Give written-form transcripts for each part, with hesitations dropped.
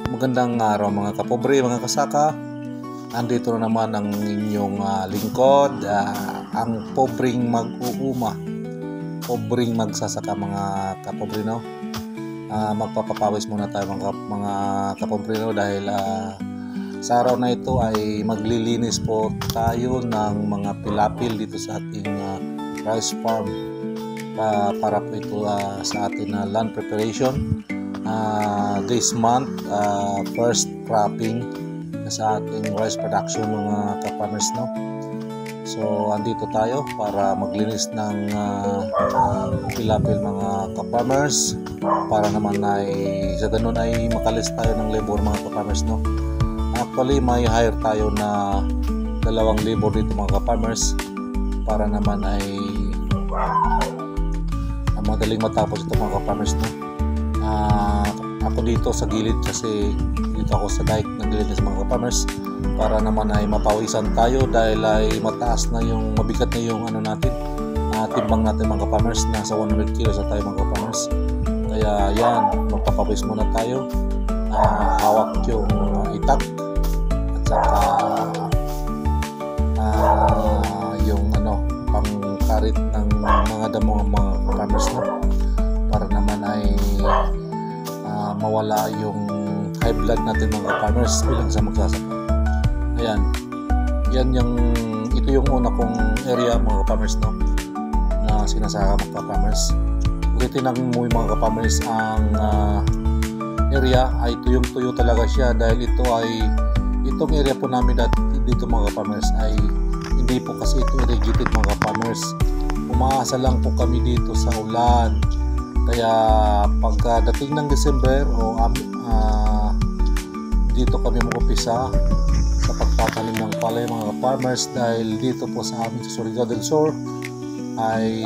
Magandang araw mga kapobre, mga kasaka. Andito na naman ang inyong lingkod, ang pobreng mag-uuma, pobreng magsasaka mga kapobre, no? Magpapapawis muna tayo mga kapobre, no? Dahil sa araw na ito ay maglilinis po tayo ng mga pilapil dito sa ating rice farm, para po ito sa ating land preparation. This month, first cropping sa ating rice production mga ka-farmers, no? So andito tayo para maglinis ng pilapil mga ka-farmers, para naman ay sa ganun ay makalis tayo ng labor mga ka-farmers, no? Actually may hire tayo na 2 labor dito mga ka-farmers, para naman ay madaling matapos ito mga ka-farmers, no? Ako dito sa gilid, kasi dito ako sa dike ng gilid sa mga ka-farmers, para naman ay mapawisan tayo dahil ay mataas na yung, mabigat na yung natin, timbang natin mga ka-farmers, nasa 100 kilos na tayo mga ka-farmers. Kaya yan, magpapawis muna tayo, hawak yung itak at saka yung pangkarit ng mga damo ng mga ka-farmers, no? Para naman ay mawala yung high blood natin mga farmers bilang sa magsasaka. Ayan, ito yung una kong area mga farmers, no, na sinasaka mga farmers. Kung titingnan mo yung mga farmers ang area ay tuyong-tuyo talaga siya, dahil itong area po namin dito mga farmers ay hindi po kasi ito irrigated mga farmers. Umaasa lang po kami dito sa ulan. Kaya pagdating ng December dito kami mag-umpisa sa pagtatanim ng palay mga farmers, dahil dito po sa amin sa Surigao del Sur ay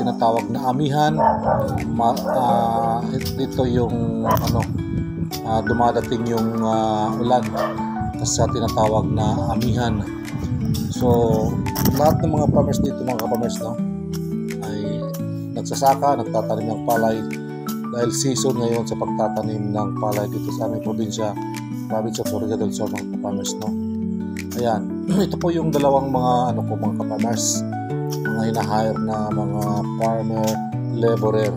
tinatawag na amihan. Dito yung dumadating yung ulan, kasi tinatawag na amihan. So lahat ng mga farmers dito mga farmers, no, nagsasaka, nagtatanim ng palay, dahil season ngayon sa pagtatanim ng palay dito sa aming probinsya of Surigao del Sur mga farmers, no. Ayan, ito po yung dalawang mga mga farmers, mga hina-hire na mga farmer laborer.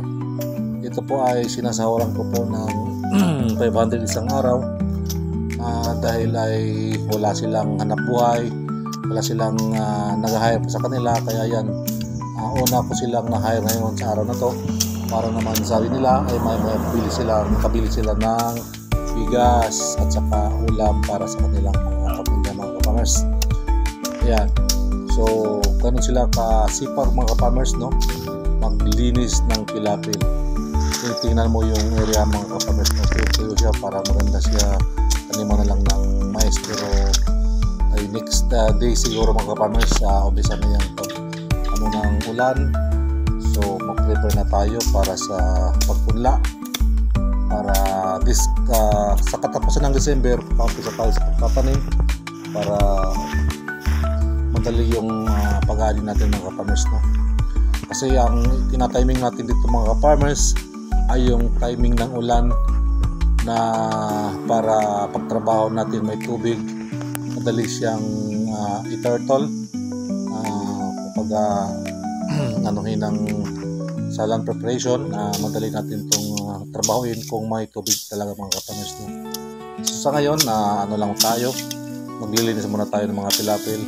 Ito po ay sinasahuran ko po ng 500 isang araw, dahil ay wala silang hanap buhay, wala silang nag-hire sa kanila. Kaya yan, una ko silang na-hire ngayon sa araw na to, para naman sabi nila ay makabili sila ng bigas at saka ulam para sa kanilang mga pamilya mga ka-farmers. Ayan, so ganun sila kasipag mga ka-farmers, no, maglinis ng pilapil. Tingnan mo yung area mga ka-farmers, no, tuyo siya, para maganda siya. Taniman na lang ng mais, pero ay next day siguro mga ka-farmers umpisa na yan ng ulan. So mag-prepare na tayo para sa pagpunla, para sa katapusan ng December paumpisa tayo sa pagtatanim, para madali yung pag-aani natin mga farmers, no. Kasi ang tinatiming natin dito mga farmers ay yung timing ng ulan, na para pagtrabaho natin may tubig, madali siyang i-turtle kapag sa land preparation. Madali natin itong trabahuin kung may tubig talaga mga ka-farmers, no. So sa ngayon lang tayo, maglilinis muna tayo ng mga pilapil,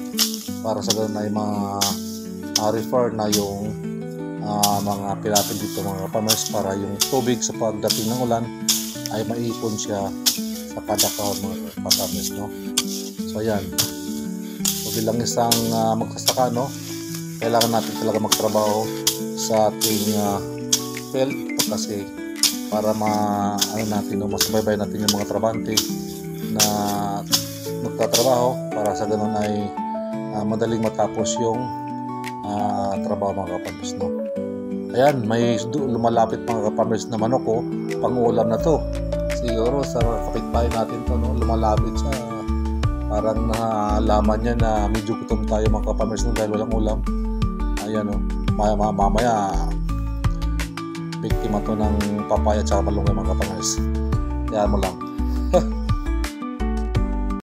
para sa ganun ay refer na yung mga pilapil dito mga ka-farmers, para yung tubig sa pagdating ng ulan ay maipon siya sa kada kahon mga ka-farmers, no. So ayan, so bilang isang magsasaka, no, kailangan natin talaga magtrabaho sa ating field, kasi para masubaybay natin yung mga trabante na magtatrabaho, para sa ganun ay madaling matapos yung trabaho mga ka-farmers, no. Ayan, may lumalapit mga ka-farmers na manok ko, pang-ulam na to. Siguro sa kapitbahay natin to, no, lumalapit siya, parang nalaman niya na medyo gutom tayo mga ka-farmers, no, dahil walang ulam. Ayan, no, mamaya biktima to ng papaya at malunggay mga ka-farmers. Kaya mo lang.